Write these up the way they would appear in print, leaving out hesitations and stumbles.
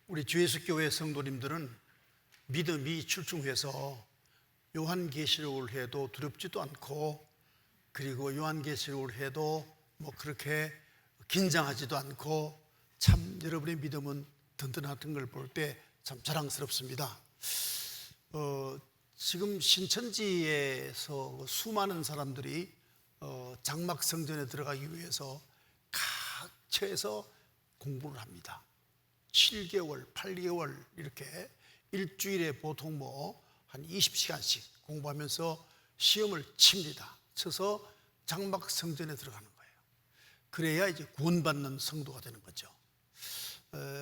우리 주 예수 교회 성도님들은 믿음이 출중해서 요한계시록을 해도 두렵지도 않고, 그리고 요한계시록을 해도 그렇게 긴장하지도 않고, 참 여러분의 믿음은 든든한 걸 볼 때 참 자랑스럽습니다. 지금 신천지에서 수많은 사람들이 장막 성전에 들어가기 위해서 각처에서 공부를 합니다. 7개월, 8개월 이렇게 일주일에 보통 한 20시간씩 공부하면서 시험을 칩니다. 쳐서 장막 성전에 들어가는 거예요. 그래야 이제 구원받는 성도가 되는 거죠.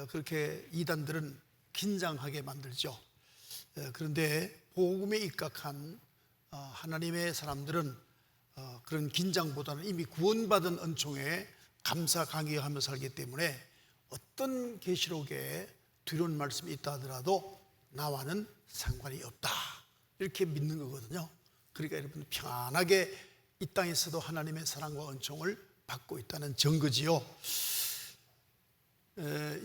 그렇게 이단들은 긴장하게 만들죠. 그런데 복음에 입각한 하나님의 사람들은 그런 긴장보다는 이미 구원받은 은총에 감사 강구하며 살기 때문에 어떤 계시록에 두려운 말씀이 있다 하더라도 나와는 상관이 없다, 이렇게 믿는 거거든요. 그러니까 여러분 편안하게 이 땅에서도 하나님의 사랑과 은총을 받고 있다는 증거지요.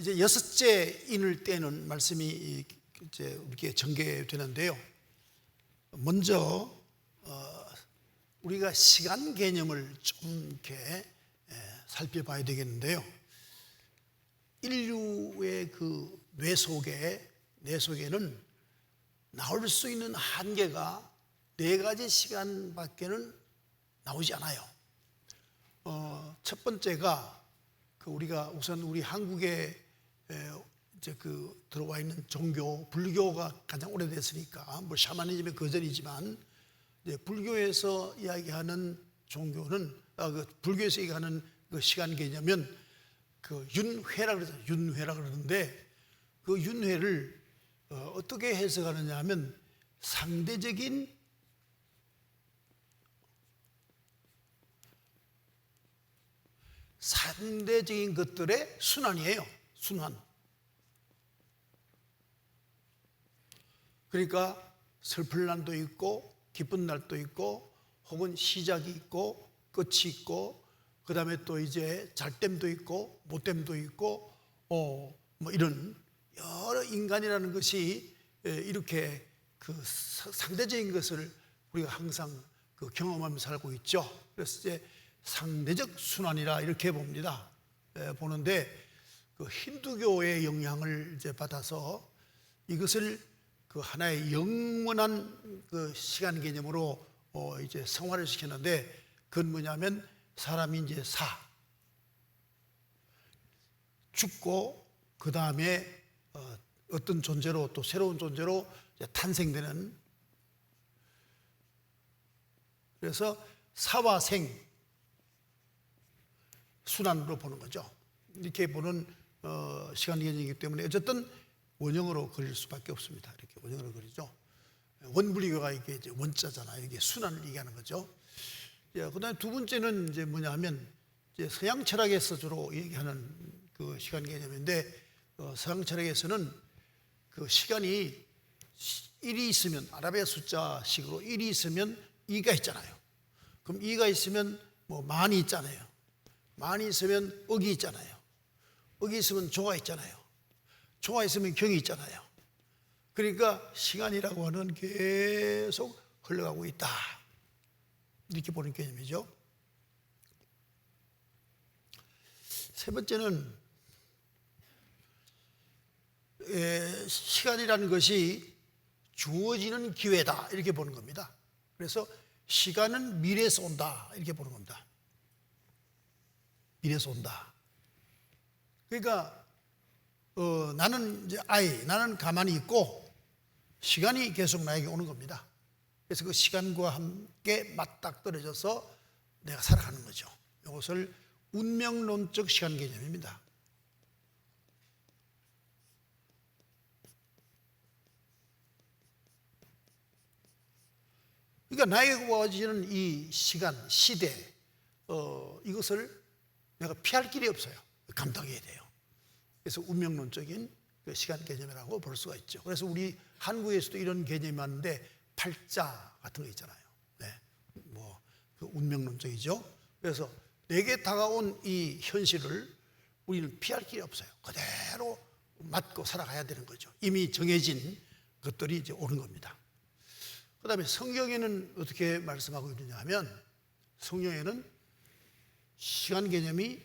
이제 여섯째 인을 떼는 말씀이 이제 우리에게 전개되는데요. 먼저 우리가 시간 개념을 좀 이렇게 살펴봐야 되겠는데요. 인류의 그 뇌 속에는 나올 수 있는 한계가 4가지 시간밖에는 나오지 않아요. 첫 번째가 우리가 우선 우리 한국에 이제 들어와 있는 종교, 불교가 가장 오래됐으니까 샤머니즘의 거전이지만, 불교에서 이야기하는 종교는 불교에서 얘기하는 그 시간 개념은 윤회라 그러죠. 윤회라 그러는데 그 윤회를 어떻게 해석하느냐 하면 상대적인 것들의 순환이에요. 순환. 그러니까 슬픈 날도 있고 기쁜 날도 있고, 혹은 시작이 있고 끝이 있고, 그 다음에 또 이제 잘됨도 있고 못됨도 있고, 이런 여러 인간이라는 것이 이렇게 상대적인 것을 우리가 항상 경험하면서 살고 있죠. 그래서 이제 상대적 순환이라 이렇게 봅니다. 보는데 힌두교의 영향을 이제 받아서 이것을 하나의 영원한 시간 개념으로 이제 성화를 시켰는데, 그건 뭐냐면 사람이 이제 죽고 그 다음에 어떤 존재로, 또 새로운 존재로 탄생되는, 그래서 사와 생 순환으로 보는 거죠. 이렇게 보는 시간 개념이기 때문에 어쨌든 원형으로 그릴 수밖에 없습니다. 이렇게 원형으로 그리죠. 원불교가 이게 이제 원자잖아요. 이게 순환을 얘기하는 거죠. 그다음에 두 번째는 이제 뭐냐면 이제 서양 철학에서 주로 얘기하는 그 시간 개념인데, 서양 철학에서는 시간이 1이 있으면, 아라비아 숫자식으로 1이 있으면 2가 있잖아요. 그럼 2가 있으면 만이 있잖아요. 만이 있으면 억이 있잖아요. 억이 있으면 조가 있잖아요. 조가 있으면 경이 있잖아요. 그러니까 시간이라고 하는 계속 흘러가고 있다, 이렇게 보는 개념이죠. 세 번째는 시간이라는 것이 주어지는 기회다, 이렇게 보는 겁니다. 그래서 시간은 미래에서 온다, 이렇게 보는 겁니다. 미래에서 온다. 그러니까 나는 이제 나는 가만히 있고 시간이 계속 나에게 오는 겁니다. 그래서 그 시간과 함께 맞닥뜨려져서 내가 살아가는 거죠. 이것을 운명론적 시간 개념입니다. 그러니까 나에게 와지는 이 시간, 시대, 이것을 내가 피할 길이 없어요. 감당해야 돼요. 그래서 운명론적인 시간 개념이라고 볼 수가 있죠. 그래서 우리 한국에서도 이런 개념이 많은데, 팔자 같은 거 있잖아요. 운명론적이죠. 그래서 내게 다가온 이 현실을 우리는 피할 길이 없어요. 그대로 맞고 살아가야 되는 거죠. 이미 정해진 것들이 이제 오는 겁니다. 그 다음에 성경에는 어떻게 말씀하고 있느냐 하면, 성경에는 시간 개념이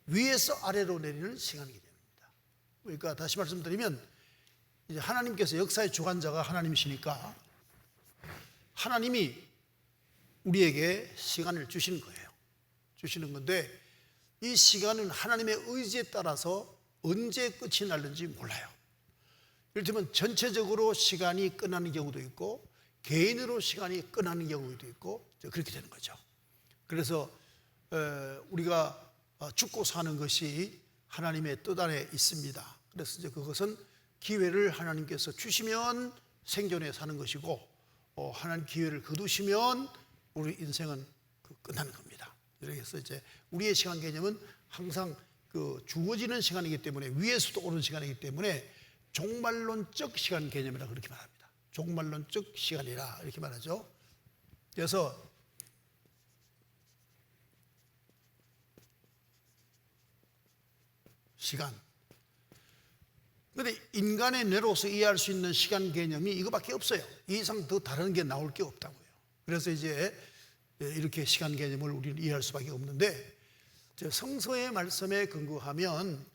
위에서 아래로 내리는 시간 개념입니다. 그러니까 다시 말씀드리면, 이제 하나님께서 역사의 주관자가 하나님이시니까 하나님이 우리에게 시간을 주시는 거예요. 주시는 건데, 이 시간은 하나님의 의지에 따라서 언제 끝이 날는지 몰라요. 이를테면 전체적으로 시간이 끝나는 경우도 있고, 개인으로 시간이 끝나는 경우도 있고, 그렇게 되는 거죠. 그래서 우리가 죽고 사는 것이 하나님의 뜻 안에 있습니다. 그래서 이제 그것은 기회를 하나님께서 주시면 생존해 사는 것이고, 하나님 기회를 거두시면 우리 인생은 끝나는 겁니다. 그래서 이제 우리의 시간 개념은 항상 그 주어지는 시간이기 때문에, 위에서도 오는 시간이기 때문에 종말론적 시간 개념이라 그렇게 말합니다. 종말론적 시간이라 이렇게 말하죠. 그래서 시간. 그런데 인간의 뇌로서 이해할 수 있는 시간 개념이 이거밖에 없어요. 이 이상 더 다른 게 나올 게 없다고요. 그래서 이제 이렇게 시간 개념을 우리는 이해할 수밖에 없는데, 성서의 말씀에 근거하면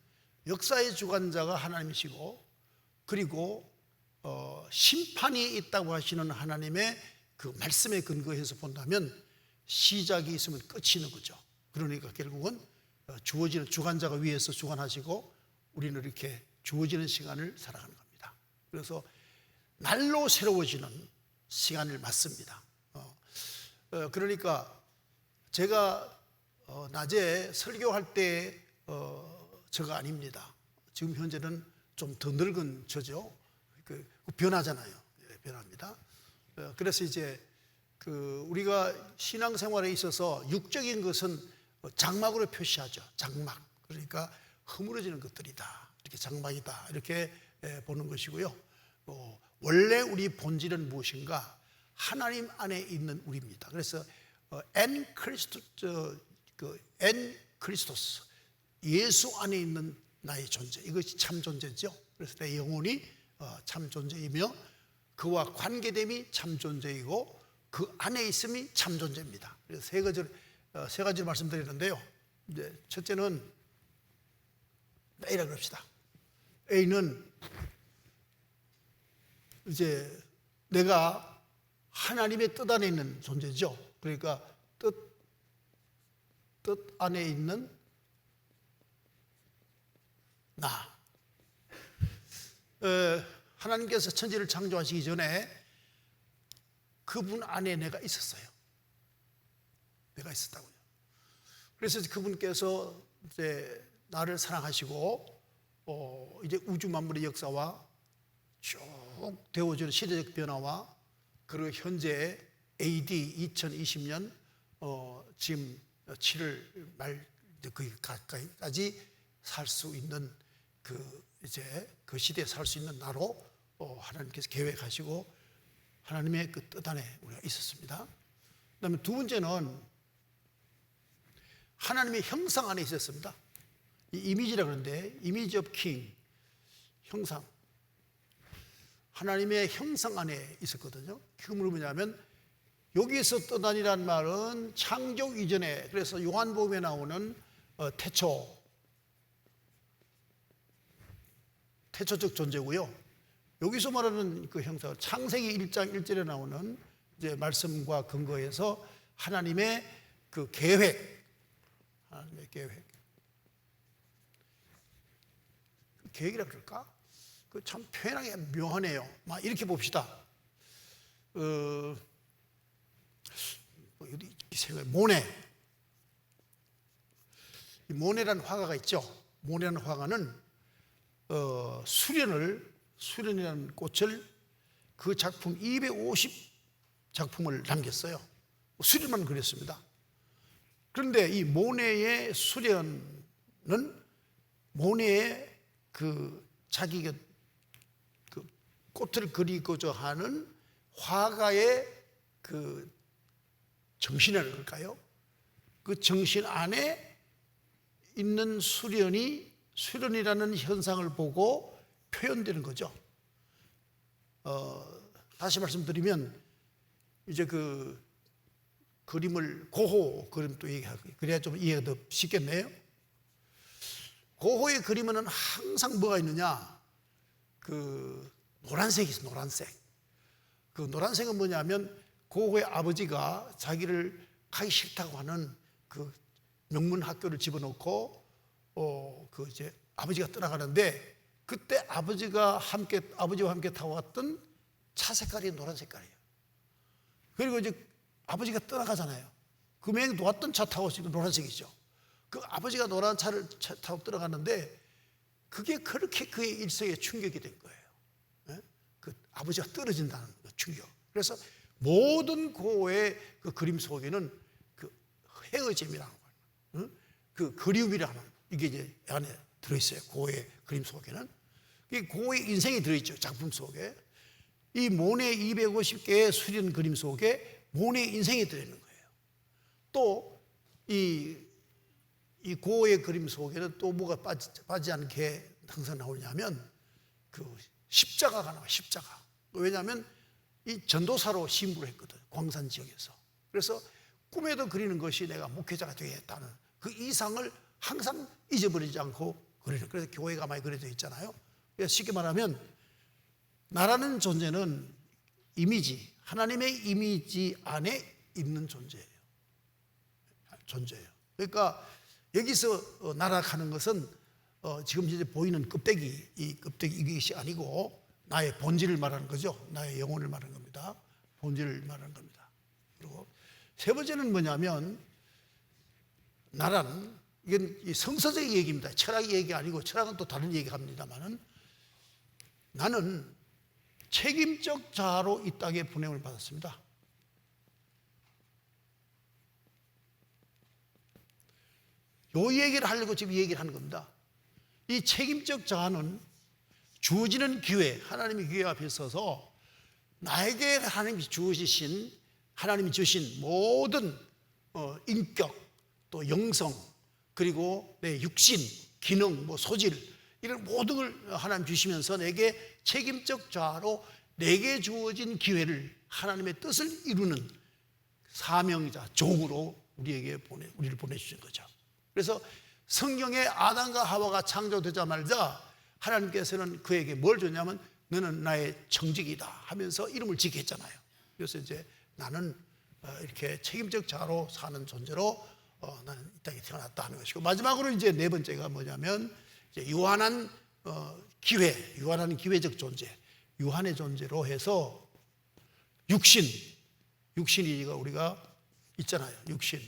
역사의 주관자가 하나님이시고, 그리고 심판이 있다고 하시는 하나님의 그 말씀에 근거해서 본다면 시작이 있으면 끝이 있는 거죠. 그러니까 결국은 주어지는 주관자가 위에서 주관하시고, 우리는 이렇게 주어지는 시간을 살아가는 겁니다. 그래서 날로 새로워지는 시간을 맞습니다. 그러니까 제가 낮에 설교할 때 저가 아닙니다. 지금 현재는 좀 더 늙은 저죠. 변하잖아요. 변합니다. 그래서 이제 우리가 신앙생활에 있어서 육적인 것은 장막으로 표시하죠. 장막. 그러니까 허물어지는 것들이다. 이렇게 장막이다. 이렇게 보는 것이고요. 원래 우리 본질은 무엇인가? 하나님 안에 있는 우리입니다. 그래서 엔 크리스토스, 예수 안에 있는 나의 존재, 이것이 참 존재죠. 그래서 내 영혼이 참 존재이며, 그와 관계됨이 참 존재이고, 그 안에 있음이 참 존재입니다. 그래서 세 가지를 말씀드리는데요. 이제 첫째는 A라 그럽시다. A는 이제 내가 하나님의 뜻 안에 있는 존재죠. 그러니까 뜻 안에 있는 나. 하나님께서 천지를 창조하시기 전에 그분 안에 내가 있었어요. 내가 있었다고요. 그래서 그분께서 이제 나를 사랑하시고, 이제 우주 만물의 역사와 쭉 되어지는 시대적 변화와, 그리고 현재 AD 2020년 지금 7월 말 거의 가까이까지 살 수 있는 그 시대에 살 수 있는 나로 하나님께서 계획하시고, 하나님의 그 뜻 안에 우리가 있었습니다. 그다음에 두 번째는 하나님의 형상 안에 있었습니다. 이 이미지라 그러는데, 이미지 오브 킹, 형상. 하나님의 형상 안에 있었거든요. 그게 뭐냐면, 여기서 뜻 아니란 말은 창조 이전에, 그래서 요한복음에 나오는 태초적 존재고요. 여기서 말하는 그 형상, 창세기 1장 1절에 나오는 이제 말씀과 근거해서 하나님의 그 계획, 하나님의 계획이라 그럴까? 그 참 표현하기 묘하네요. 막 이렇게 봅시다. 모네. 이 모네라는 화가가 있죠. 모네라는 화가는 수련이라는 꽃을, 그 작품 250 작품을 남겼어요. 수련만 그렸습니다. 그런데 이 모네의 수련은 모네의 자기가 그 꽃을 그리고자 하는 화가의 정신이라는 걸까요? 그 정신 안에 있는 수련이라는 현상을 보고 표현되는 거죠. 다시 말씀드리면 이제 그 그림을 고호 그림 또 얘기하고 그래야 좀 이해가 더 쉽겠네요. 고호의 그림에는 항상 뭐가 있느냐? 그 노란색이 있어. 노란색. 그 노란색은 뭐냐면 고호의 아버지가 자기를 가기 싫다고 하는 그 명문 학교를 집어넣고 그 이제 아버지가 떠나가는데 그때 아버지와 함께 타고 갔던 차 색깔이 노란 색깔이에요. 그리고 이제 아버지가 떠나가잖아요. 그 명이 놓았던 차 타고 지금 노란색이죠. 그 아버지가 노란 차를 타고 떠나갔는데 그게 그렇게 그의 일생에 충격이 된 거예요. 그 아버지가 떨어진다는 충격. 그래서 모든 고의 그 그림 속에는 그 헤어짐이라는 거예요. 그 그리움이라는 이게 이제 안에 들어있어요. 고의 그림 속에는. 이 고의 인생이 들어있죠. 작품 속에. 이 모네 250개의 수련 그림 속에 모네의 인생이 들어있는 거예요. 또 이 고의 그림 속에는 또 뭐가 빠지지 않게 항상 나오냐면 그 십자가가 나와요. 십자가. 왜냐하면 이 전도사로 신부를 했거든. 광산 지역에서. 그래서 꿈에도 그리는 것이 내가 목회자가 되겠다는 그 이상을 항상 잊어버리지 않고 그리는. 그래서 교회가 많이 그려져 있잖아요. 그래서 쉽게 말하면 나라는 존재는 이미지, 하나님의 이미지 안에 있는 존재예요. 그러니까 여기서 나락하는 것은 지금 이제 보이는 껍데기, 이 껍데기 이것이 아니고 나의 본질을 말하는 거죠. 나의 영혼을 말하는 겁니다. 본질을 말하는 겁니다. 그리고 세 번째는 뭐냐면 나라는 이건 성서적 얘기입니다. 철학의 얘기 아니고 철학은 또 다른 얘기합니다만은 나는 책임적 자로 이 땅에 보냄을 받았습니다. 요 얘기를 하려고 지금 이 얘기를 하는 겁니다. 이 책임적 자는 주어지는 기회, 하나님의 기회 앞에 서서 나에게 하나님이 하나님이 주신 모든 인격, 또 영성, 그리고 내 육신, 기능, 소질 이런 모든 걸 하나님 주시면서 내게 책임적 자로 내게 주어진 기회를 하나님의 뜻을 이루는 사명이자 종으로 우리를 보내주신 거죠. 그래서 성경에 아담과 하와가 창조되자마자 하나님께서는 그에게 뭘 줬냐면 너는 나의 청직이다 하면서 이름을 짓게 했잖아요. 그래서 이제 나는 이렇게 책임적 자로 사는 존재로 나는 이 땅에 태어났다 하는 것이고, 마지막으로 이제 네 번째가 뭐냐면 이제 유한한 기회적 존재, 유한의 존재로 해서 육신이 우리가 있잖아요. 육신.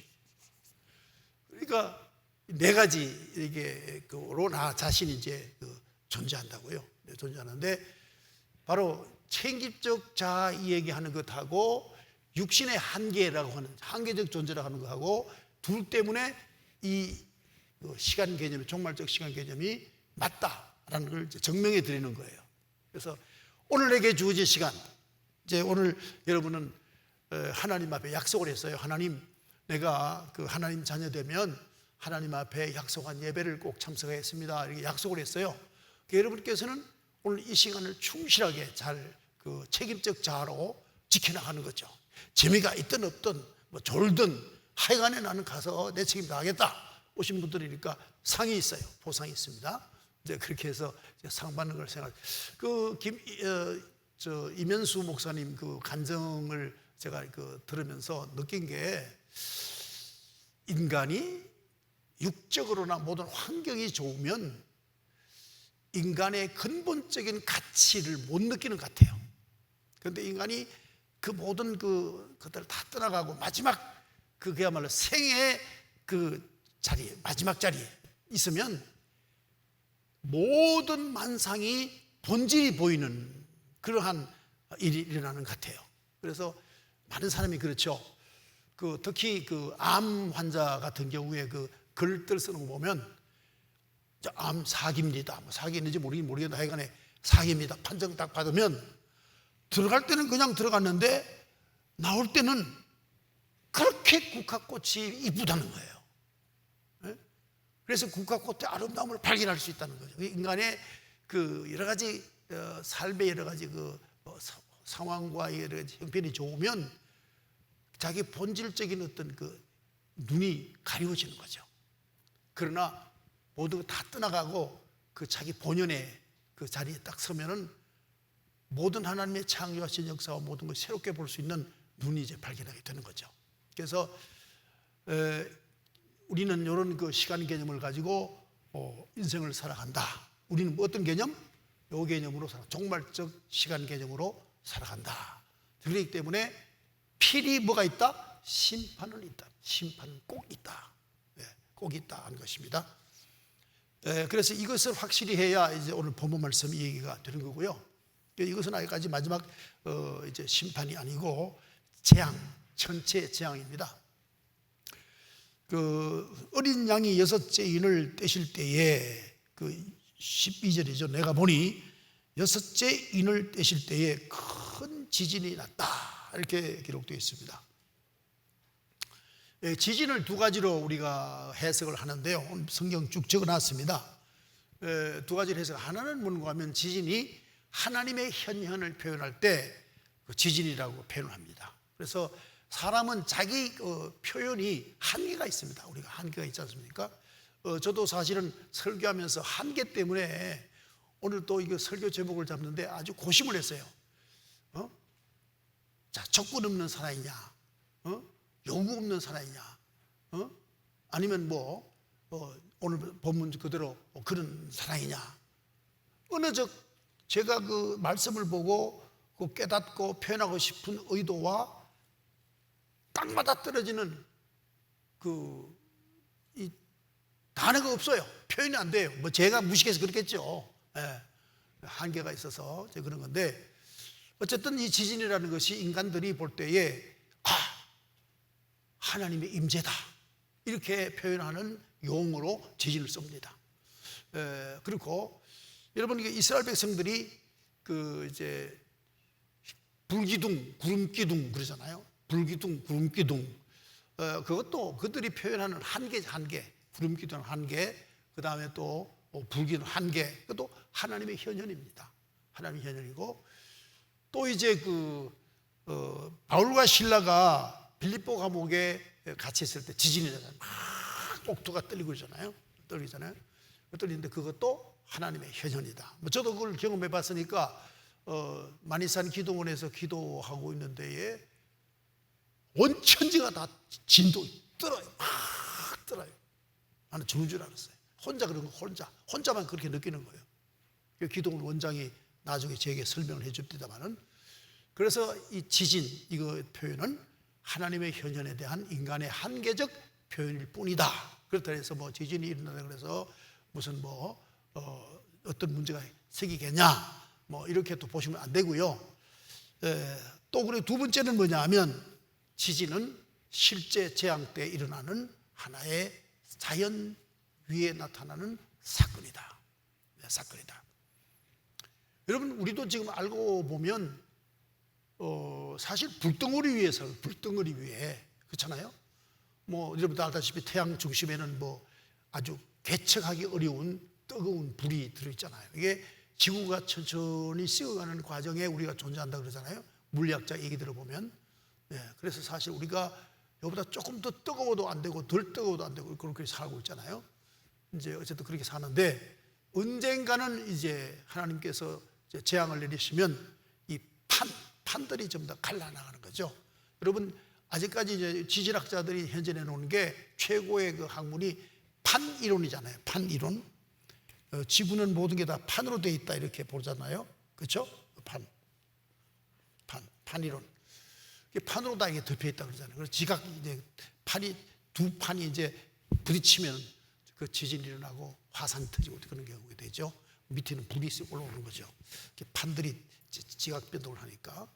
그러니까 네 가지 이게로 나 자신이 이제 존재한다고요. 존재하는데 바로 책임적 자 얘기하는 것하고 육신의 한계라고 하는 한계적 존재라고 하는 것하고 둘 때문에 이 시간 개념이 종말적 시간 개념이 맞다라는 걸 증명해 드리는 거예요. 그래서 오늘 내게 주어진 시간, 이제 오늘 여러분은 하나님 앞에 약속을 했어요. 하나님, 내가 그 하나님 자녀 되면 하나님 앞에 약속한 예배를 꼭 참석하겠습니다. 이렇게 약속을 했어요. 여러분께서는 오늘 이 시간을 충실하게 잘 그 책임적 자로 지켜나가는 거죠. 재미가 있든 없든 졸든 하여간에 나는 가서 내 책임 다하겠다. 오신 분들이니까 상이 있어요. 보상이 있습니다. 이제 그렇게 해서 상 받는 걸 생각. 이면수 목사님 그 간증을 제가 들으면서 느낀 게 인간이 육적으로나 모든 환경이 좋으면 인간의 근본적인 가치를 못 느끼는 것 같아요. 그런데 인간이 그 모든 그것들을 다 떠나가고 마지막 그야말로 생의 그 자리에, 마지막 자리에 있으면 모든 만상이 본질이 보이는 그러한 일이 일어나는 것 같아요. 그래서 많은 사람이 그렇죠. 특히 암 환자 같은 경우에 글들 쓰는 거 보면 암 사기입니다. 사기인지 모르겠는데 하여간에 사기입니다. 판정 딱 받으면 들어갈 때는 그냥 들어갔는데 나올 때는 그렇게 국화꽃이 이쁘다는 거예요. 그래서 국가 꽃의 아름다움을 발견할 수 있다는 거죠. 인간의 그 여러 가지 삶의 여러 가지 그 상황과 여러 가지 형편이 좋으면 자기 본질적인 어떤 그 눈이 가리워지는 거죠. 그러나 모든 거 다 떠나가고 그 자기 본연의 그 자리에 딱 서면은 모든 하나님의 창조하신 역사와 모든 걸 새롭게 볼 수 있는 눈이 이제 발견하게 되는 거죠. 그래서 우리는 이런 그 시간 개념을 가지고 인생을 살아간다. 우리는 뭐 어떤 개념? 요 개념으로 종말적 시간 개념으로 살아간다. 그렇기 때문에 필히 뭐가 있다? 심판은 있다. 심판은 꼭 있다. 꼭 있다 하는 것입니다. 그래서 이것을 확실히 해야 이제 오늘 본문 말씀 얘기가 되는 거고요. 이것은 아직까지 마지막 이제 심판이 아니고 재앙, 전체 재앙입니다. 그 어린 양이 6째 인을 떼실 때에 그 12절이죠. 내가 보니 6째 인을 떼실 때에 큰 지진이 났다. 이렇게 기록되어 있습니다. 지진을 두 가지로 우리가 해석을 하는데요. 오늘 성경 쭉 적어놨습니다. 두 가지로 해석. 하나는 뭔가 하면 지진이 하나님의 현현을 표현할 때 그 지진이라고 표현을 합니다. 그래서 사람은 자기 표현이 한계가 있습니다. 우리가 한계가 있지 않습니까? 저도 사실은 설교하면서 한계 때문에 오늘 또 이거 설교 제목을 잡는데 아주 고심을 했어요. 자, 적군 없는 사나이냐? 요구 없는 사나이냐? 아니면 오늘 본문 그대로 그런 사나이냐? 어느 제가 그 말씀을 보고 그 깨닫고 표현하고 싶은 의도와 딱 맞아 떨어지는 이 단어가 없어요. 표현이 안 돼요. 뭐 제가 무식해서 그렇겠죠. 한계가 있어서 그런 건데 어쨌든 이 지진이라는 것이 인간들이 볼 때에 하나님의 임재다 이렇게 표현하는 용어로 지진을 씁니다. 그리고 여러분 이스라엘 백성들이 그 이제 불기둥, 구름기둥 그러잖아요. 불기둥, 구름기둥. 그것도 그들이 표현하는 한계죠, 한계. 구름기둥 한계. 그 다음에 또 불기둥 한계. 그것도 하나님의 현현입니다. 하나님의 현현이고 또 이제 바울과 실라가 빌립보 감옥에 같이 있을 때 지진이 나잖아요. 막 옥토가 떨리고 있잖아요. 떨리잖아요. 떨리는데 그것도 하나님의 현현이다. 저도 그걸 경험해 봤으니까 만이산 기도원에서 기도하고 있는 데에 온 천지가 다 진도 떨어요. 막 떨어요. 나는 죽는 줄 알았어요. 혼자 그런 거 혼자만 그렇게 느끼는 거예요. 기도원 원장이 나중에 제게 설명을 해줍니다만은 그래서 이 지진 이거 표현은 하나님의 현현에 대한 인간의 한계적 표현일 뿐이다. 그렇다 해서 지진이 일어나다 그래서 무슨 어떤 문제가 생기겠냐 이렇게 또 보시면 안 되고요. 또 그리고 두 번째는 뭐냐 하면 지진은 실제 재앙 때 일어나는 하나의 자연 위에 나타나는 사건이다. 사건이다. 여러분 우리도 지금 알고 보면 사실 불덩어리 위에 살아요. 불덩어리 위에 그렇잖아요. 여러분도 알다시피 태양 중심에는 아주 개척하기 어려운 뜨거운 불이 들어있잖아요. 이게 지구가 천천히 식어가는 과정에 우리가 존재한다 그러잖아요. 물리학자 얘기 들어보면. 그래서 사실 우리가 이보다 조금 더 뜨거워도 안 되고 덜 뜨거워도 안 되고 그렇게 살고 있잖아요. 이제 어쨌든 그렇게 사는데 언젠가는 이제 하나님께서 이제 재앙을 내리시면 이 판들이 좀 더 갈라나가는 거죠. 여러분 아직까지 이제 지질학자들이 현재 내놓은 게 최고의 그 학문이 판 이론이잖아요. 판 이론. 지구는 모든 게 다 판으로 되어 있다 이렇게 보잖아요. 그렇죠? 판 이론. 판으로 다 이게 덮여 있다 그러잖아요. 그래서 지각 이제 두 판이 이제 부딪히면 그 지진이 일어나고 화산 터지고 그런 경우가 되죠. 밑에는 불이 올라오는 거죠. 판들이 지각 변동을 하니까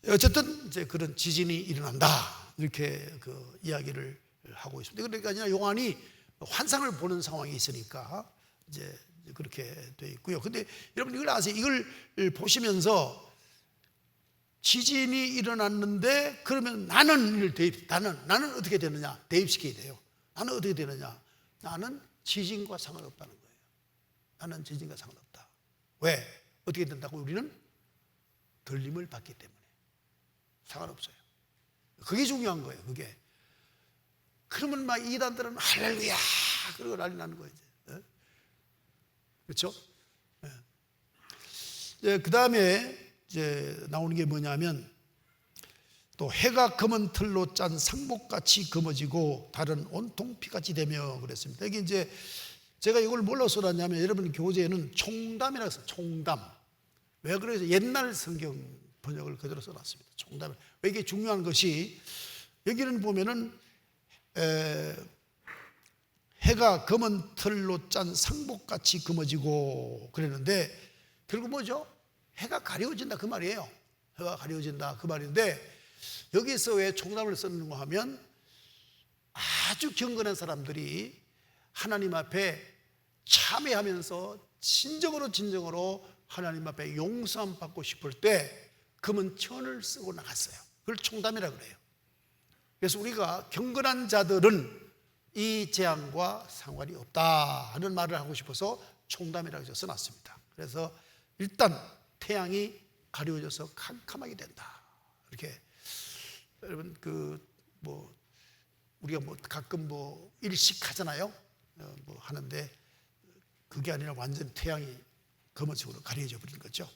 어쨌든 이제 그런 지진이 일어난다 이렇게 그 이야기를 하고 있습니다. 그러니까 요한이 환상을 보는 상황이 있으니까 이제 그렇게 돼 있고요. 근데 여러분 이걸 아세요? 이걸 보시면서 지진이 일어났는데 그러면 나는 어떻게 되느냐? 대입시켜야 돼요. 나는 어떻게 되느냐? 나는 지진과 상관없다는 거예요. 나는 지진과 상관없다. 왜? 어떻게 된다고? 우리는 들림을 받기 때문에 상관없어요. 그게 중요한 거예요. 그게. 그러면 막 이단들은 할렐루야 그러고 난리 나는 거예요. 그렇죠? 그 다음에 이제 나오는 게 뭐냐면 또 해가 검은 틀로 짠 상복같이 검어지고 달은 온통 피같이 되며 그랬습니다. 이게 이제 제가 이걸 뭘로 써놨냐면 여러분 교재에는 총담이라고 써요. 총담. 왜 그래서 옛날 성경 번역을 그대로 써놨습니다. 총담. 왜 이게 중요한 것이 여기는 보면은 해가 검은 틀로 짠 상복같이 검어지고 그랬는데 결국 뭐죠? 해가 가려워진다 그 말이에요. 해가 가려워진다 그 말인데 여기서 왜 총담을 쓰는가 하면 아주 경건한 사람들이 하나님 앞에 참회하면서 진정으로 하나님 앞에 용서함 받고 싶을 때 검은 천을 쓰고 나갔어요. 그걸 총담이라고 그래요. 그래서 우리가 경건한 자들은 이 재앙과 상관이 없다 하는 말을 하고 싶어서 총담이라고 써놨습니다. 그래서 일단 태양이 가려워져서 캄캄하게 된다. 이렇게 여러분 우리가 가끔 일식 하잖아요. 하는데 그게 아니라 완전 태양이 검은색으로 가려져 버린 거죠.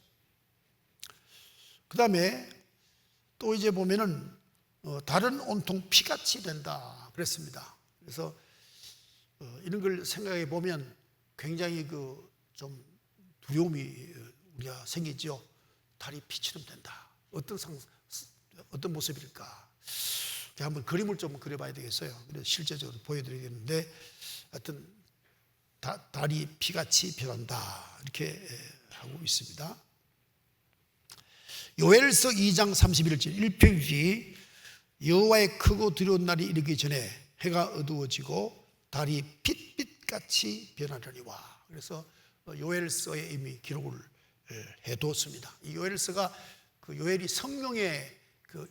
그 다음에 또 이제 보면은 달은 온통 피같이 된다 그랬습니다. 그래서 이런 걸 생각해 보면 굉장히 좀 두려움이 우리가 생기죠. 달이 피처럼 된다. 어떤 모습일까? 한번 그림을 좀 그려봐야 되겠어요. 그래서 실제적으로 보여드리겠는데, 하여튼 달이 피같이 변한다 이렇게 하고 있습니다. 요엘서 2장 31절 1표지 여호와의 크고 두려운 날이 이르기 전에 해가 어두워지고 달이 빛빛같이 변하려니와. 그래서 요엘서에 이미 기록을 해두었습니다. 이 요엘서가 요엘이 성령의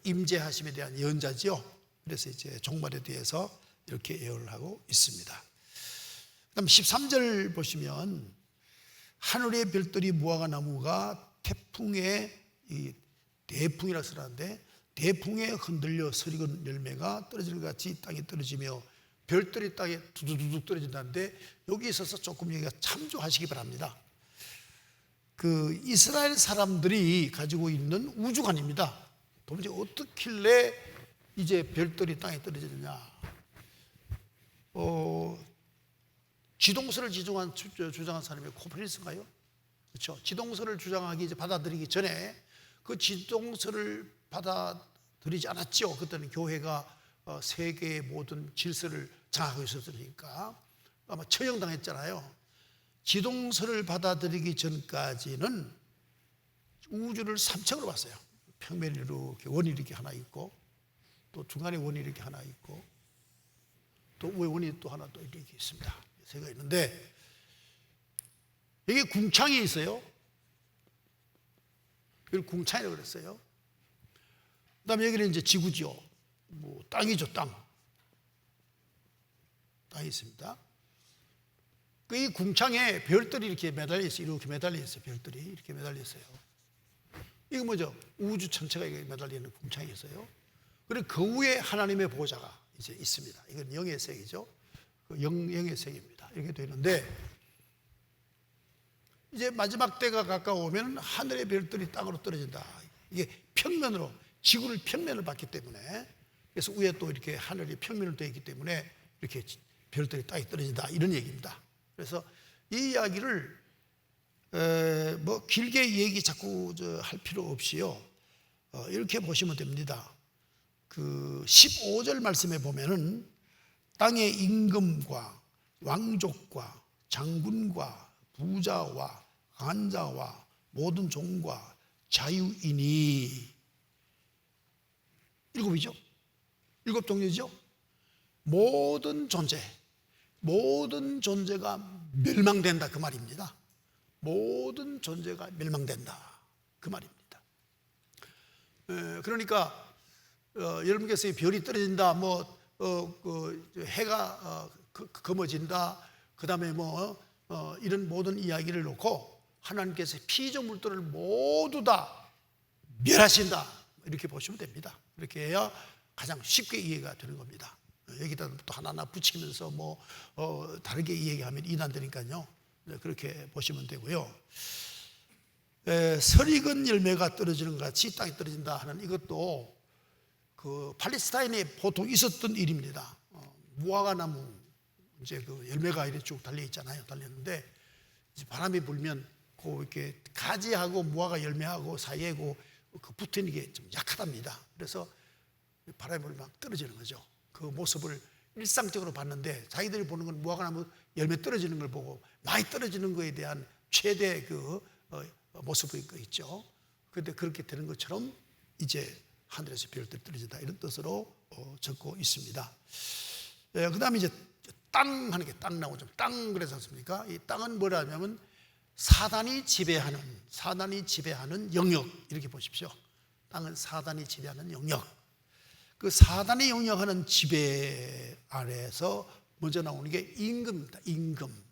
임재하심에 대한 예언자지요. 그래서 이제 종말에 대해서 이렇게 예언을 하고 있습니다. 그다음 13절 보시면 하늘의 별들이 무화과 나무가 태풍의 대풍이라 쓰라는데 대풍에 흔들려 서리건 열매가 떨어지는 것 같이 땅에 떨어지며 별들이 땅에 두두두둑 떨어진다는데 여기 있어서 조금 여기가 참조하시기 바랍니다. 이스라엘 사람들이 가지고 있는 우주관입니다. 도대체 어떻길래 이제 별들이 땅에 떨어지느냐? 지동설을 주장한 사람이 코페르니쿠스인가요? 그렇죠. 지동설을 주장하기 이제 받아들이기 전에 그 지동설을 받아들이지 않았죠. 그때는 교회가 세계의 모든 질서를 장악하고 있었으니까 아마 처형당했잖아요. 지동설을 받아들이기 전까지는 우주를 3층으로 봤어요. 평면이 이렇게 원이 이렇게 하나 있고 또 중간에 원이 이렇게 하나 있고 또 위에 원이 또 하나 또 이렇게 있습니다. 세 개가 있는데 여기 궁창이 있어요. 이걸 궁창이라고 그랬어요. 그 다음에 여기는 이제 지구죠. 땅이죠, 땅. 땅이 있습니다. 이 궁창에 별들이 이렇게 매달려 있어요. 이렇게 매달려 있어요. 별들이 이렇게 매달려 있어요. 이거 뭐죠? 우주 전체가 이렇게 매달려 있는 궁창이 있어요. 그리고 그 위에 하나님의 보좌가 이제 있습니다. 이건 영의 세계죠. 영의 세계입니다. 이렇게 되는데 이제 마지막 때가 가까우면 하늘의 별들이 땅으로 떨어진다. 이게 평면으로 지구를 평면을 받기 때문에 그래서 위에 또 이렇게 하늘이 평면으로 되어 있기 때문에 이렇게 별들이 땅에 떨어진다 이런 얘기입니다. 그래서 이 이야기를 길게 얘기 자꾸 할 필요 없이요. 이렇게 보시면 됩니다. 15절 말씀에 보면은 땅의 임금과 왕족과 장군과 부자와 강한 자와 모든 종과 자유인이 7이죠. 7 종류죠. 모든 존재가 멸망된다 그 말입니다. 모든 존재가 멸망된다 그 말입니다. 그러니까 여러분께서 별이 떨어진다, 해가 검어진다, 그 다음에 이런 모든 이야기를 놓고 하나님께서 피조물들을 모두 다 멸하신다, 이렇게 보시면 됩니다. 이렇게 해야 가장 쉽게 이해가 되는 겁니다. 여기다 또 하나하나 붙이면서 다르게 이야기하면 이난되니까요. 그렇게 보시면 되고요. 설익은 열매가 떨어지는 것 같이 땅에 떨어진다 하는 이것도 그 팔레스타인에 보통 있었던 일입니다. 무화과 나무 이제 그 열매가 이렇게 쭉 달려 있잖아요. 달렸는데 이제 바람이 불면 그 이렇게 가지하고 무화과 열매하고 사이에 그 붙는 게 좀 약하답니다. 그래서 바람이 불면 막 떨어지는 거죠. 그 모습을 일상적으로 봤는데 자기들이 보는 건 무화과 나무 열매 떨어지는 걸 보고 많이 떨어지는 거에 대한 최대 그 모습이 있죠. 그런데 그렇게 되는 것처럼 이제 하늘에서 별들이 떨어진다, 이런 뜻으로 적고 있습니다. 그 다음에 이제 땅 하는 게 땅 나오죠. 땅 그래서 않습니까? 이 땅은 뭐라냐면 사단이 지배하는 영역, 이렇게 보십시오. 땅은 사단이 지배하는 영역. 그 사단이 영역하는 지배 아래에서 먼저 나오는 게 임금입니다. 임금.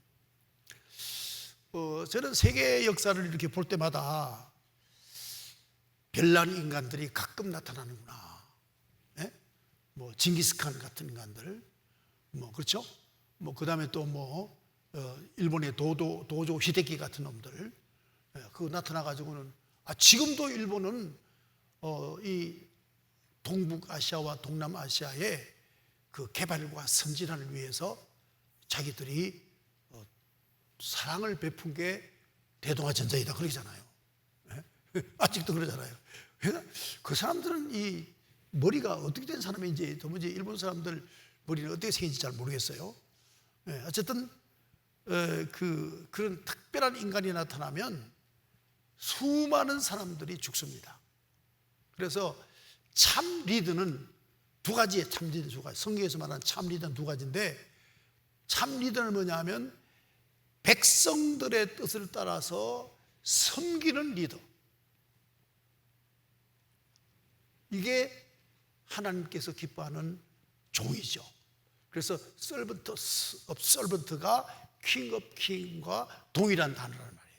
저는 세계 역사를 이렇게 볼 때마다 별난 인간들이 가끔 나타나는구나. 예? 징기스칸 같은 인간들, 그렇죠? 그 다음에 또 일본의 도조 히데키 같은 놈들, 그거 나타나가지고는, 지금도 일본은 이 동북아시아와 동남아시아의 그 개발과 선진화를 위해서 자기들이 사랑을 베푼 게 대동아전쟁이다, 그러잖아요. 아직도 그러잖아요. 그 사람들은 이 머리가 어떻게 된 사람인지, 도무지 일본 사람들 머리는 어떻게 생긴지 잘 모르겠어요. 어쨌든 그런 특별한 인간이 나타나면 수많은 사람들이 죽습니다. 그래서 참 리더는 두 가지예요. 참 리더 두 가지. 성경에서 말하는 참 리더는 두 가지인데, 참 리더는 뭐냐면 백성들의 뜻을 따라서 섬기는 리더. 이게 하나님께서 기뻐하는 종이죠. 그래서 servant of servant가 king of king과 동일한 단어란 말이에요.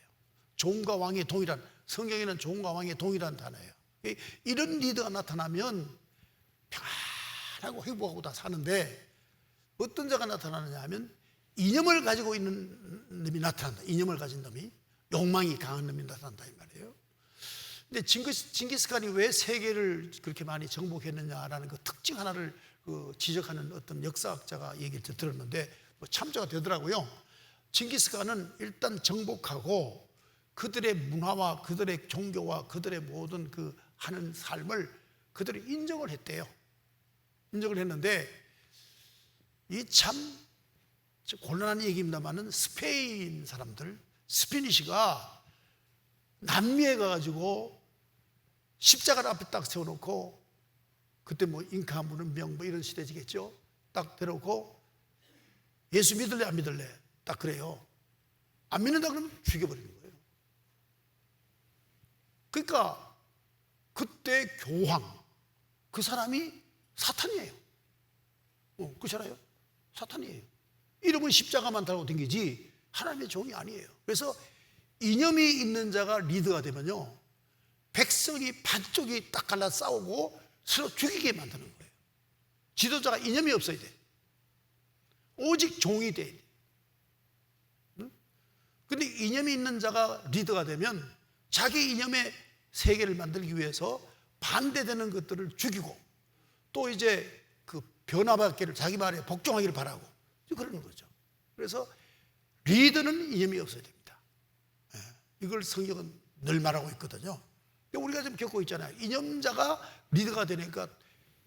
종과 왕의 동일한, 성경에는 종과 왕의 동일한 단어예요. 이런 리더가 나타나면 평안하고 행복하고 다 사는데, 어떤 자가 나타나느냐 하면 이념을 가지고 있는 놈이 나타난다. 이념을 가진 놈이, 욕망이 강한 놈이 나타난다, 이 말이에요. 근데 징기스칸이 왜 세계를 그렇게 많이 정복했느냐라는 그 특징 하나를 지적하는 어떤 역사학자가 얘기를 들었는데 참조가 되더라고요. 징기스칸은 일단 정복하고 그들의 문화와 그들의 종교와 그들의 모든 그 하는 삶을 그들이 인정을 했대요. 인정을 했는데, 이 참 곤란한 얘기입니다만은 스페인 사람들, 스페니시가 남미에 가가지고 십자가를 앞에 딱 세워놓고, 그때 잉카 문명 이런 시대지겠죠. 딱 데려놓고 예수 믿을래 안 믿을래 딱 그래요. 안 믿는다 그러면 죽여버리는 거예요. 그러니까 그때 교황, 그 사람이 사탄이에요. 그렇잖아요. 사탄이에요. 이름은 십자가만 달고 댕기지 하나님의 종이 아니에요. 그래서 이념이 있는 자가 리더가 되면요, 백성이 반쪽이 딱 갈라 싸우고 서로 죽이게 만드는 거예요. 지도자가 이념이 없어야 돼. 오직 종이 돼야 돼. 그런데 이념이 있는 자가 리더가 되면 자기 이념의 세계를 만들기 위해서 반대되는 것들을 죽이고, 또 이제 그 변화받기를, 자기 말에 복종하기를 바라고, 그러는 거죠. 그래서 리더는 이념이 없어야 됩니다. 이걸 성경은 늘 말하고 있거든요. 우리가 지금 겪고 있잖아요. 이념자가 리더가 되니까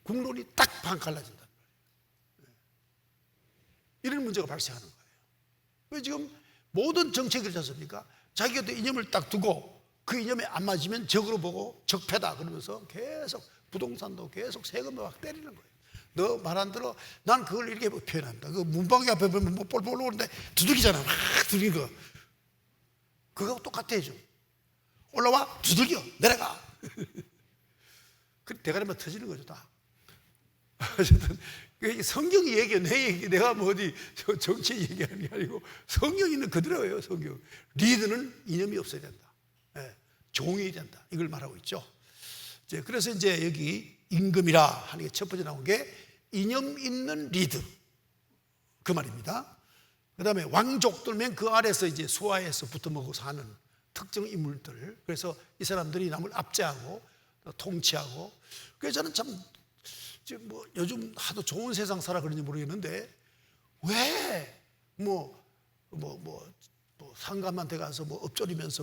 국론이 딱 반 갈라진단 말이에요. 이런 문제가 발생하는 거예요. 왜 지금 모든 정책을 하지 않습니까? 자기가 또 이념을 딱 두고 그 이념에 안 맞으면 적으로 보고 적폐다 그러면서 계속 부동산도 계속 세금을 막 때리는 거예요. 너 말 안 들어? 난 그걸 이렇게 표현한다. 그 문방구 앞에 보면 볼볼 올라오는데 두들기잖아. 막 두들기는 거. 그거하고 똑같아, 좀. 올라와, 두들겨, 내려가. 그 대가리만 터지는 거죠, 다. 어쨌든 성경이 얘기해. 내 얘기, 내가 뭐 어디 정치 얘기하는 게 아니고 성경이 있는 그대로예요. 성경. 리더는 이념이 없어야 된다. 종이 된다. 이걸 말하고 있죠. 그래서 이제 여기 임금이라 하는 게 첫 번째 나온 게 이념 있는 리더, 그 말입니다. 그 다음에 왕족들면 그 아래서 이제 수하에서 붙어먹고 사는 특정 인물들. 그래서 이 사람들이 남을 압제하고 통치하고. 그래서 저는 참 뭐 요즘 하도 좋은 세상 살아 그런지 모르겠는데 왜 상감한테 가서 엎조리면서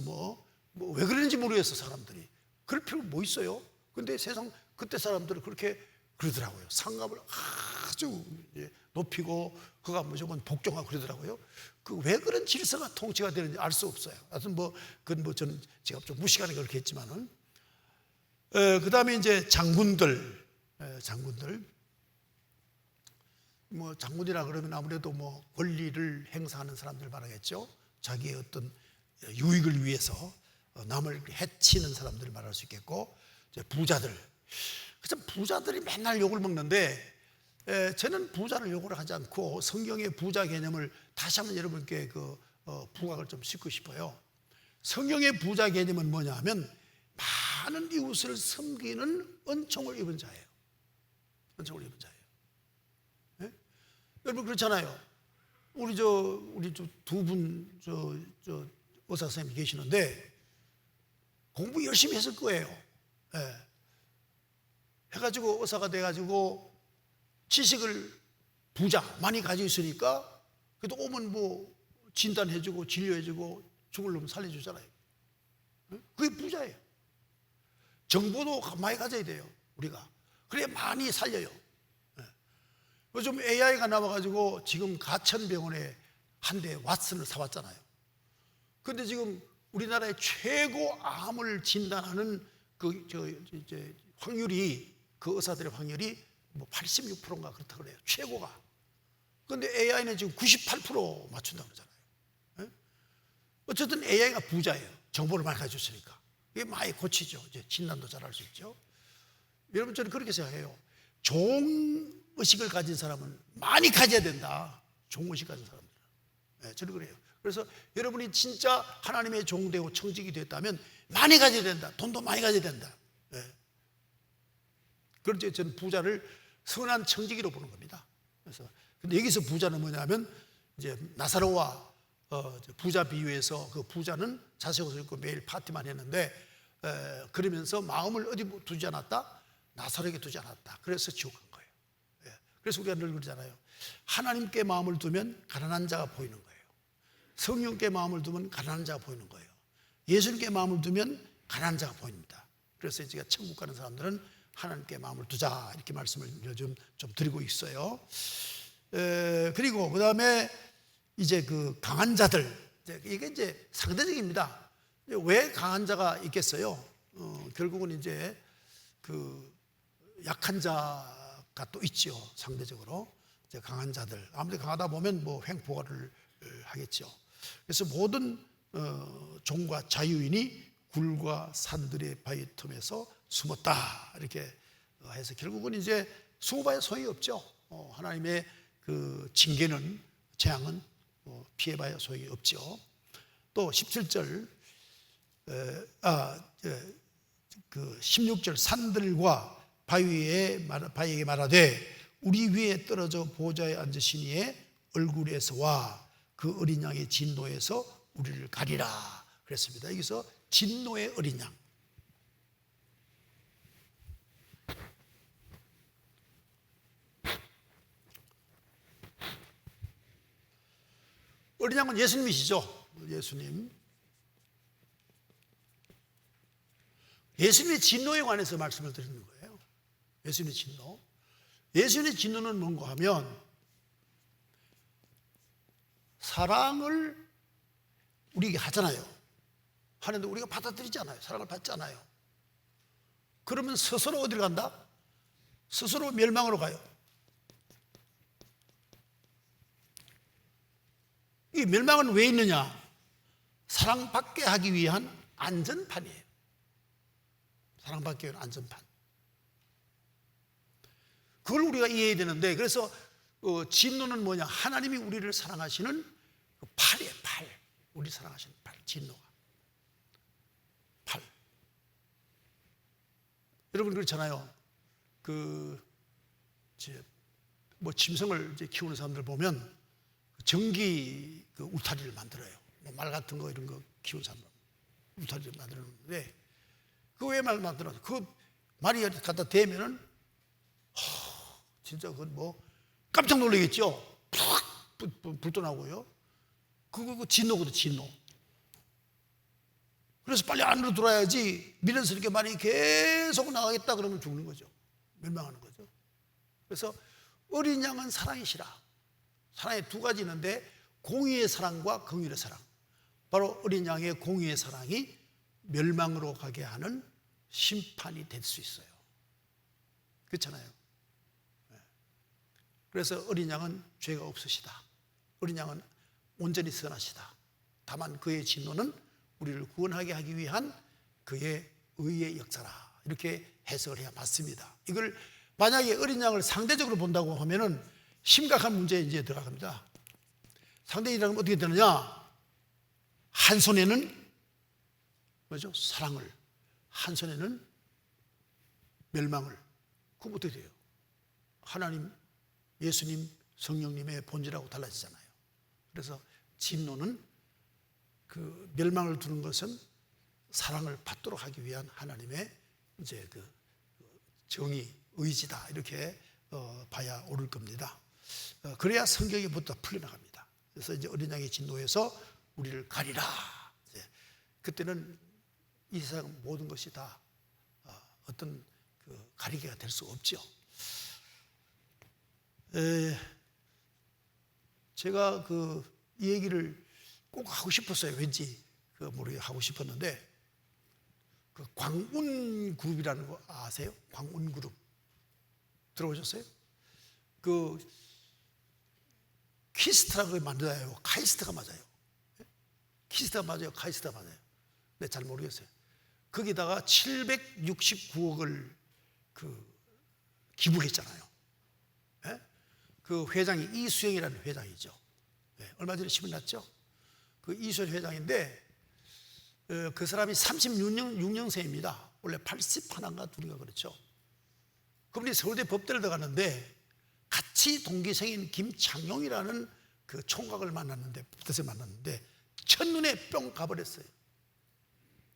왜 그러는지 모르겠어. 사람들이 그럴 필요 뭐 있어요? 근데 세상 그때 사람들은 그렇게 그러더라고요. 상감을 아주 높이고 그가 무조건 복종하고 그러더라고요. 그 왜 그런 질서가 통치가 되는지 알 수 없어요. 하여튼 그건 저는 제가 좀 무식하게 그렇게 했지만은. 그 다음에 이제 장군들 장군이라 그러면 아무래도 권리를 행사하는 사람들 말하겠죠. 자기의 어떤 유익을 위해서 남을 해치는 사람들을 말할 수 있겠고, 부자들. 그래서 부자들이 맨날 욕을 먹는데 저는 부자를 욕을 하지 않고 성경의 부자 개념을 다시 한번 여러분께 부각을 좀 싣고 싶어요. 성경의 부자 개념은 뭐냐 하면 많은 이웃을 섬기는 은총을 입은 자예요. 은총을 입은 자예요. 네? 여러분 그렇잖아요. 우리 두 분 의사 선생님이 계시는데 공부 열심히 했을 거예요. 네. 해가지고 의사가 돼가지고 지식을 부자 많이 가지고 있으니까 그래도 오면 진단해주고 진료해주고 죽을 놈 살려주잖아요. 네? 그게 부자예요. 정보도 많이 가져야 돼요. 우리가 그래야 많이 살려요. 요즘 AI가 나와가지고 지금 가천병원에 한 대 왓슨을 사왔잖아요. 그런데 지금 우리나라의 최고 암을 진단하는 확률이, 그 의사들의 확률이 86%인가 그렇다 그래요. 최고가. 그런데 AI는 지금 98% 맞춘다고 그러잖아요. 어쨌든 AI가 부자예요. 정보를 많이 가졌으니까. 이게 많이 고치죠. 이제 진단도 잘할 수 있죠. 여러분 저는 그렇게 생각해요. 종의식을 가진 사람은 많이 가져야 된다. 종의식 가진 사람들은. 네, 저는 그래요. 그래서 여러분이 진짜 하나님의 종되고 청직이 됐다면 많이 가져야 된다. 돈도 많이 가져야 된다. 네. 그런데 저는 부자를 선한 청지기로 보는 겁니다. 그래서 근데 여기서 부자는 뭐냐면 이제 나사로와 부자 비유에서 그 부자는 자색 옷을 입고 매일 파티만 했는데 그러면서 마음을 어디 두지 않았다? 나사로에게 두지 않았다. 그래서 지옥 간 거예요. 그래서 우리가 늘 그러잖아요. 하나님께 마음을 두면 가난한 자가 보이는 거예요. 성령께 마음을 두면 가난한 자가 보이는 거예요. 예수님께 마음을 두면 가난한 자가 보입니다. 그래서 제가 천국 가는 사람들은 하나님께 마음을 두자 이렇게 말씀을 요즘 좀 드리고 있어요. 그리고 그 다음에 이제 그 강한 자들, 이게 이제 상대적입니다. 왜 강한 자가 있겠어요? 결국은 이제 그 약한 자가 또 있죠. 상대적으로 이제 강한 자들. 아무리 강하다 보면 횡포를 하겠죠. 그래서 모든 종과 자유인이 굴과 산들의 바위 틈에서 숨었다 이렇게 해서 결국은 이제 숨어봐야 소용이 없죠. 하나님의 그 징계는, 재앙은 피해봐야 소용이 없죠. 또 17절 그 16절 산들과 바위에게 말하되 우리 위에 떨어져 보좌에 앉으신 이의 얼굴에서와 그 어린 양의 진노에서 우리를 가리라 그랬습니다. 여기서 진노의 어린 양, 어린 양은 예수님이시죠. 예수님의 진노에 관해서 말씀을 드리는 거예요. 예수님의 진노. 예수님의 진노는 뭔가 하면 사랑을 우리에게 하잖아요. 하는데 우리가 받아들이지 않아요. 사랑을 받지 않아요. 그러면 스스로 어디를 간다? 스스로 멸망으로 가요. 이 멸망은 왜 있느냐? 사랑받게 하기 위한 안전판이에요. 사랑받기 위한 안전판. 그걸 우리가 이해해야 되는데, 그래서 진노는 뭐냐? 하나님이 우리를 사랑하시는 그 팔이에요. 팔. 우리 사랑하시는 팔. 진노가 팔. 여러분 그렇잖아요. 짐승을 이제 키우는 사람들 보면 전기 울타리를 만들어요. 말 같은 거 이런 거 키우는 사람들 울타리를 만들었는데, 그 왜 말 만들어요? 그 말이 갖다 대면은 진짜 그건 깜짝 놀라겠죠. 불도 나고요. 그거 진노거든, 진노. 그래서 빨리 안으로 들어와야지, 미련스럽게 말이 계속 나가겠다 그러면 죽는 거죠. 멸망하는 거죠. 그래서 어린 양은 사랑이시라. 사랑이 두 가지 있는데, 공의의 사랑과 긍휼의 사랑. 바로 어린 양의 공의의 사랑이 멸망으로 가게 하는 심판이 될 수 있어요. 그렇잖아요. 그래서 어린 양은 죄가 없으시다. 어린 양은 온전히 선하시다. 다만 그의 진노는 우리를 구원하게 하기 위한 그의 의의 역사라. 이렇게 해석을 해야 맞습니다. 이걸 만약에 어린 양을 상대적으로 본다고 하면은 심각한 문제에 이제 들어갑니다. 상대적이라면 어떻게 되느냐? 한 손에는 뭐죠? 사랑을, 한 손에는 멸망을. 그럼 어떻게 돼요? 하나님, 예수님, 성령님의 본질하고 달라지잖아요. 그래서 진노는 그 멸망을 두는 것은 사랑을 받도록 하기 위한 하나님의 이제 그 정의, 의지다. 이렇게 봐야 옳을 겁니다. 그래야 성경이부터 풀려나갑니다. 그래서 이제 어린 양의 진노에서 우리를 가리라. 그때는 이 세상 모든 것이 다 어떤 가리개가 될 수 없죠. 제가 이 얘기를 꼭 하고 싶었어요. 왠지 모르게 하고 싶었는데, 광운그룹이라는 거 아세요? 광운그룹 들어보셨어요? 키스트라고 만들어요. 카이스트가 맞아요. 키스트가 맞아요. 카이스트가 맞아요. 네, 잘 모르겠어요. 거기다가 769억을 기부했잖아요. 네? 그 회장이 이수영이라는 회장이죠. 네, 얼마 전에 신문 났죠. 그 이수영 회장인데, 그 사람이 36년생입니다. 원래 81인가 2인가 그렇죠. 그분이 서울대 법대를 들어갔는데, 같이 동기생인 김창룡이라는 그 총각을 만났는데, 법대에서 만났는데, 첫눈에 뿅 가버렸어요.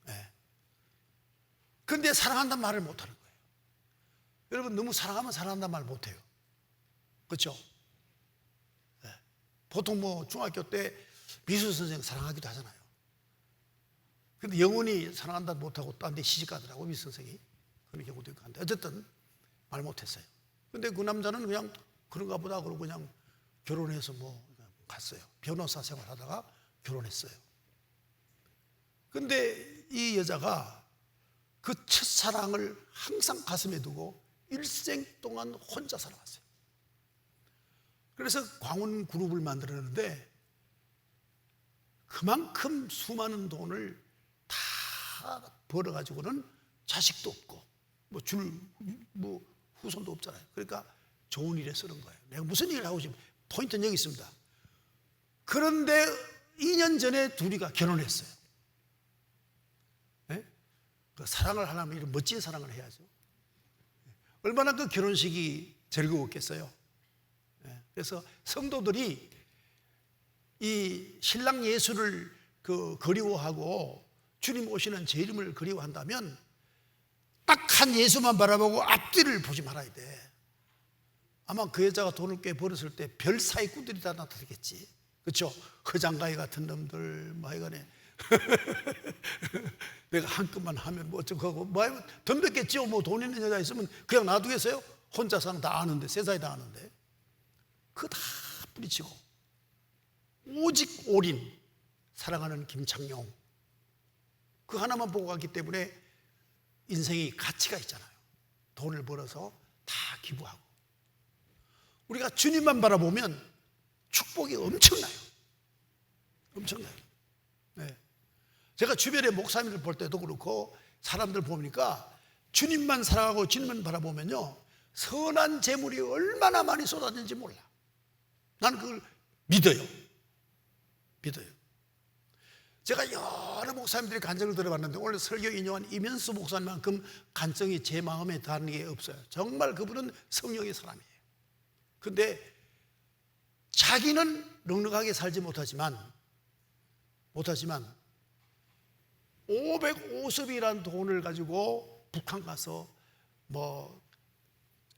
네. 근데 사랑한다는 말을 못하는 거예요. 여러분, 너무 사랑하면 사랑한다는 말 못해요. 그렇죠? 네. 보통 중학교 때 미술 선생 사랑하기도 하잖아요. 근데 영원히 사랑한다 못하고 딴 데 시집 가더라고, 미술 선생이. 그런 경우도 있고 한데, 어쨌든 말 못했어요. 근데 그 남자는 그냥 그런가 보다 그러고 그냥 결혼해서 그냥 갔어요. 변호사 생활하다가 결혼했어요. 근데 이 여자가 그 첫사랑을 항상 가슴에 두고 일생 동안 혼자 살아왔어요. 그래서 광운그룹을 만들었는데, 그만큼 수많은 돈을 다 벌어가지고는 자식도 없고 후손도 없잖아요. 그러니까 좋은 일에 쓰는 거예요. 내가 무슨 일을 하고 싶으면 포인트는 여기 있습니다. 그런데 2년 전에 둘이가 결혼했어요. 네? 그 사랑을 하려면 이런 멋진 사랑을 해야죠. 얼마나 그 결혼식이 즐거웠겠어요. 네? 그래서 성도들이 이 신랑 예수를 그리워하고 주님 오시는 제 이름을 그리워한다면 딱 한 예수만 바라보고 앞뒤를 보지 말아야 돼. 아마 그 여자가 돈을 꽤 벌었을 때 별 사기꾼들이 다 나타나겠지. 그렇죠? 허장가위 같은 놈들, 하여간에 내가 한 건만 하면 어쩌고 덤볐겠죠. 돈 있는 여자 있으면 그냥 놔두겠어요? 혼자 사는 다 아는데, 세상이 다 아는데. 그거 다 뿌리치고 오직 올인, 사랑하는 김창룡, 그 하나만 보고 갔기 때문에 인생이 가치가 있잖아요. 돈을 벌어서 다 기부하고. 우리가 주님만 바라보면 축복이 엄청나요. 엄청나요. 네. 제가 주변에 목사님들 볼 때도 그렇고 사람들 보니까 주님만 사랑하고 주님만 바라보면요, 선한 재물이 얼마나 많이 쏟아지는지 몰라. 나는 그걸 믿어요. 제가 여러 목사님들의 간증을 들어봤는데 오늘 설교 인용한 이면수 목사님만큼 간증이 제 마음에 닿는 게 없어요. 정말 그분은 성령의 사람이에요. 근데 자기는 넉넉하게 살지 못하지만 550이라는 돈을 가지고 북한 가서 뭐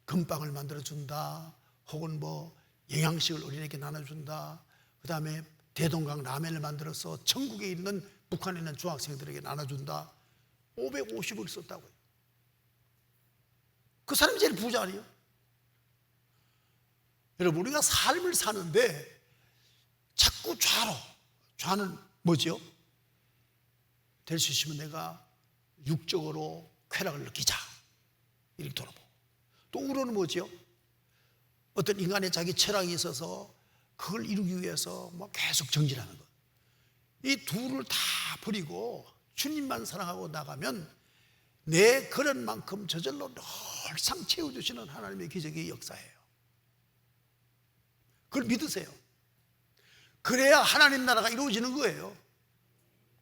금빵을 만들어준다, 혹은 뭐 영양식을 어린이에게 나눠준다, 그 다음에 대동강 라면을 만들어서 천국에 있는 북한에 있는 중학생들에게 나눠준다. 550을 썼다고요. 그 사람이 제일 부자 아니에요? 여러분, 우리가 삶을 사는데 자꾸 좌는 뭐죠? 될 수 있으면 내가 육적으로 쾌락을 느끼자, 이렇게 돌아보고, 또 우로는 뭐죠? 어떤 인간의 자기 철학이 있어서 그걸 이루기 위해서 뭐 계속 정진하는 것. 이 둘을 다 버리고 주님만 사랑하고 나가면 내 그런 만큼 저절로 늘상 채워주시는 하나님의 기적의 역사예요. 그걸 믿으세요. 그래야 하나님 나라가 이루어지는 거예요.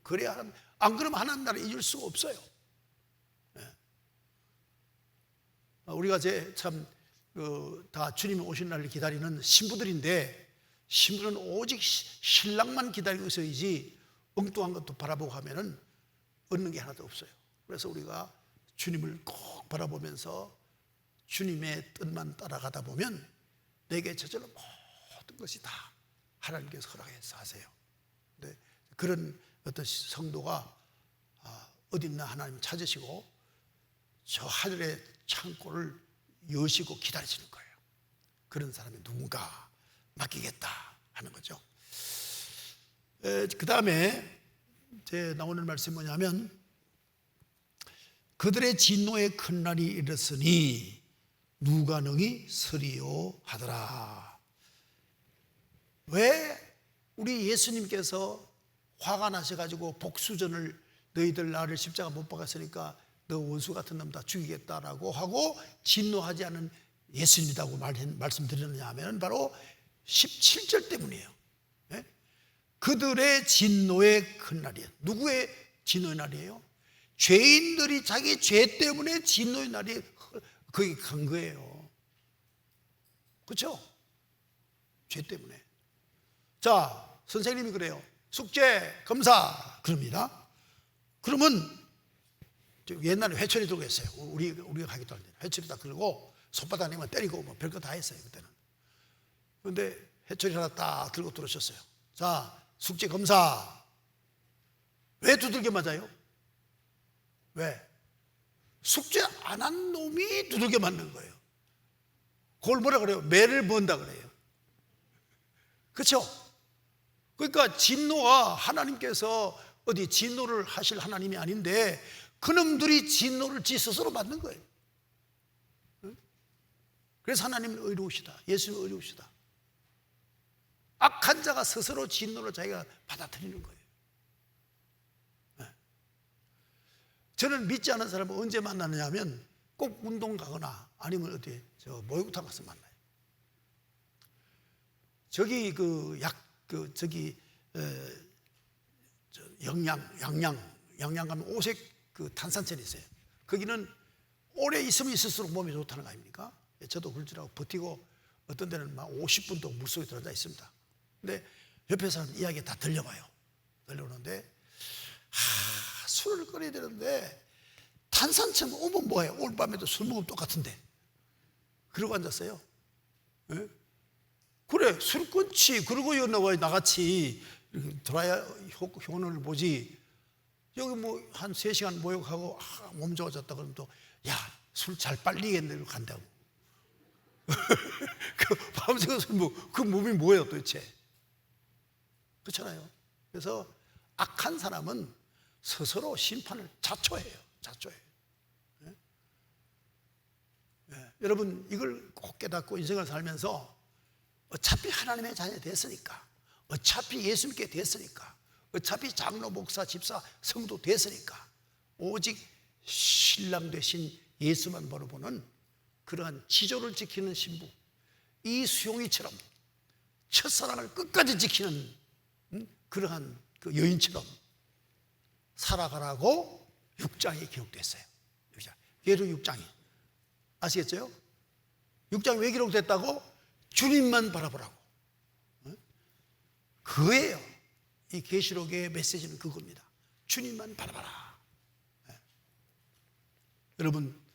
그래야 안 그러면 하나님 나라 이룰 수가 없어요. 우리가 다 주님이 오신 날을 기다리는 신부들인데, 신부는 오직 신랑만 기다리고 있어야지 엉뚱한 것도 바라보고 하면은 얻는 게 하나도 없어요. 그래서 우리가 주님을 꼭 바라보면서 주님의 뜻만 따라가다 보면 내게 저절로 모든 것이 다 하나님께서 허락해서 하세요. 근데 그런 어떤 성도가 어디 있나 하나님 찾으시고 저 하늘의 창고를 여시고 기다리시는 거예요. 그런 사람이 누군가 맡기겠다 하는 거죠. 그 다음에 제 나오는 말씀이 뭐냐면, 그들의 진노의 큰 날이 이르렀으니 누가 능히 서리요 하더라. 왜 우리 예수님께서 화가 나셔가지고 복수전을, 너희들 나를 십자가 못 박았으니까 너 원수 같은 놈 다 죽이겠다라고 하고 진노하지 않은 예수님이라고 말씀드렸느냐 하면 바로 17절 때문이에요. 네? 그들의 진노의 큰 날이에요. 누구의 진노의 날이에요? 죄인들이 자기 죄 때문에 진노의 날이 거기 간 거예요. 그렇죠? 죄 때문에. 자, 선생님이 그래요. 숙제, 검사 그럽니다. 그러면 옛날에 회초리 들고 했어요. 우리가 가기도 할 때 회초리 다 들고 손바닥 아니면 때리고 뭐 별거 다 했어요, 그때는. 그런데 회초리 하나 딱 들고 들어오셨어요. 자, 숙제 검사. 왜 두들겨 맞아요? 왜? 숙제 안 한 놈이 두들겨 맞는 거예요. 그걸 뭐라 그래요? 매를 먼다 그래요. 그렇죠? 그러니까 진노가, 하나님께서 어디 진노를 하실 하나님이 아닌데 그놈들이 진노를 지 스스로 받는 거예요. 그래서 하나님은 의로우시다. 예수님은 의로우시다. 악한 자가 스스로 진노를 자기가 받아들이는 거예요. 저는 믿지 않은 사람을 언제 만나느냐 하면 꼭 운동 가거나 아니면 어디 목욕탕 가서 만나요. 저기 양양 가면 오색 탄산泉이 있어요. 거기는 오래 있으면 있을수록 몸이 좋다는 거 아닙니까? 저도 그럴줄알고 버티고 어떤 데는 막 50분도 물속에 들어가 있습니다. 근데 옆에 사람 이야기 다 들려오는데 술을 끓여야 되는데 탄산泉오면 뭐해? 오늘 밤에도 술 먹으면 똑같은데 그러고 앉았어요. 네? 그래, 술 끊지. 그러고 나같이 들어야 효능을 보지. 여기 뭐 한 3시간 목욕하고 몸 좋아졌다 그러면 또 야, 술 잘 빨리겠네 간다고. 그 밤새고 술 먹고 그 몸이 뭐예요 도대체? 그렇잖아요. 그래서 악한 사람은 스스로 심판을 자초해요. 네? 네. 여러분 이걸 꼭 깨닫고 인생을 살면서 어차피 하나님의 자녀 됐으니까, 어차피 예수 믿게 됐으니까, 어차피 장로, 목사, 집사, 성도 됐으니까 오직 신랑 되신 예수만 바라보는 그러한 지조를 지키는 신부, 이 수용이처럼 첫사랑을 끝까지 지키는 그러한 그 여인처럼 살아가라고 6장에 기록됐어요. 6장. 예로 6장이 아시겠죠? 6장이 왜 기록됐다고? 주님만 바라보라고. 그거예요. 이 계시록의 메시지는 그겁니다. 주님만 바라봐라. 여러분,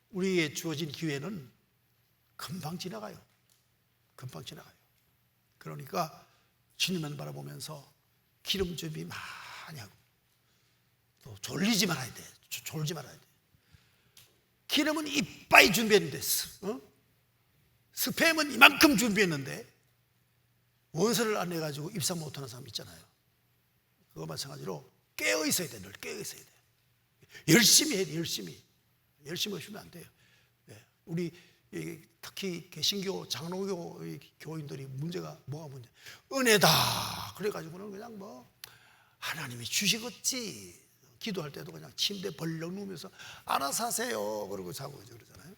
우리에게 주어진 기회는 금방 지나가요. 금방 지나가요. 그러니까 주님만 바라보면서 기름 준비 많이 하고, 또 졸리지 말아야 돼. 졸지 말아야 돼. 기름은 이빠이 준비했는데, 스팸은 이만큼 준비했는데 원서를 안 내가지고 입상 못하는 사람 있잖아요. 그거 마찬가지로 깨어 있어야 돼. 늘 깨어 있어야 돼. 열심히 해야 돼. 열심히 하시면 안 돼요. 우리 특히 개신교 장로교 교인들이 문제가 뭐가 문제? 은혜다 그래가지고는 그냥 뭐 하나님이 주시겠지, 기도할 때도 그냥 침대 벌렁 누우면서 알아서 하세요 그러고 자고 그러잖아요.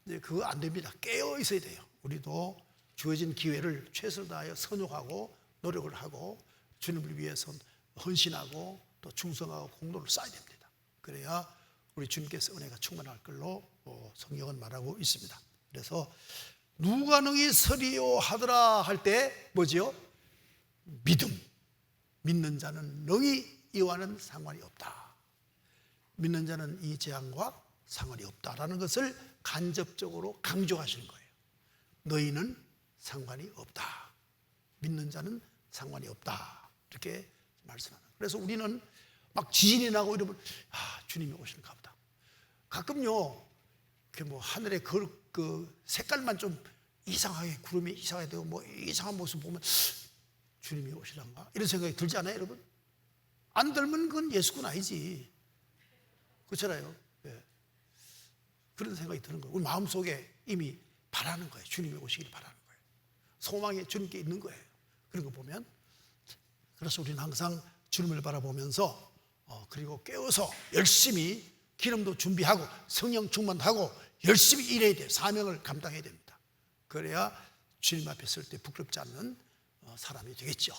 근데 그거 안 됩니다. 깨어 있어야 돼요. 우리도 주어진 기회를 최선을 다하여 선용하고 노력을 하고 주님을 위해서 헌신하고 또 충성하고 공로를 쌓아야 됩니다. 그래야 우리 주님께서 은혜가 충만할 걸로 성경은 말하고 있습니다. 그래서 누가 능히 서리요 하더라 할 때 뭐지요? 믿음. 믿는 자는 능히 이와는 상관이 없다. 믿는 자는 이 재앙과 상관이 없다라는 것을 간접적으로 강조하시는 거예요. 너희는 상관이 없다. 믿는 자는 상관이 없다. 이렇게 말씀하는. 그래서 우리는 막 지진이 나고 이러면 주님이 오시는가 보다. 가끔요, 뭐 하늘에 그 색깔만 좀 이상하게, 구름이 이상하게 되고 뭐 이상한 모습 보면 주님이 오시란가 이런 생각이 들지 않아요, 여러분? 안 들면 그건 예수군 아니지. 그렇잖아요. 예. 그런 생각이 드는 거예요. 우리 마음속에 이미 바라는 거예요. 주님이 오시길 바라는 거예요. 소망이 주님께 있는 거예요. 그런 거 보면. 그래서 우리는 항상 주님을 바라보면서 그리고 깨어서 열심히 기름도 준비하고 성령 충만하고 열심히 일해야 돼요. 사명을 감당해야 됩니다. 그래야 주님 앞에 설 때 부끄럽지 않는 사람이 되겠죠.